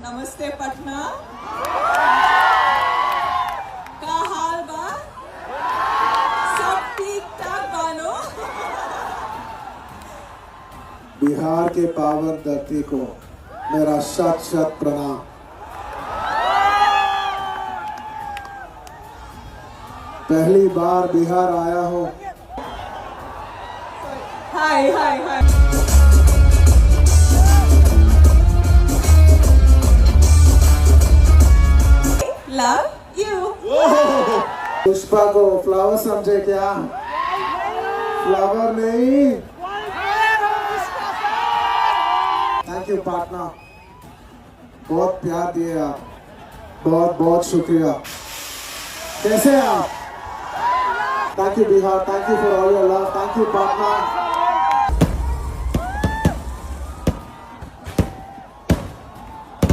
नमस्ते पटना का हाल बा सब ठीक ठाक बानो। बिहार के पावन धरती को मेरा शत शत प्रणाम। पहली बार बिहार आया हूँ। हाय हाय हाय। Love you. पुष्पा को फ्लावर समझे क्या? फ्लावर नहीं। थैंक यू पार्टनर, बहुत प्यार दिए आप, बहुत बहुत शुक्रिया। कैसे हैं आप? Thank you Bihar, thank you for all your love, thank you partner.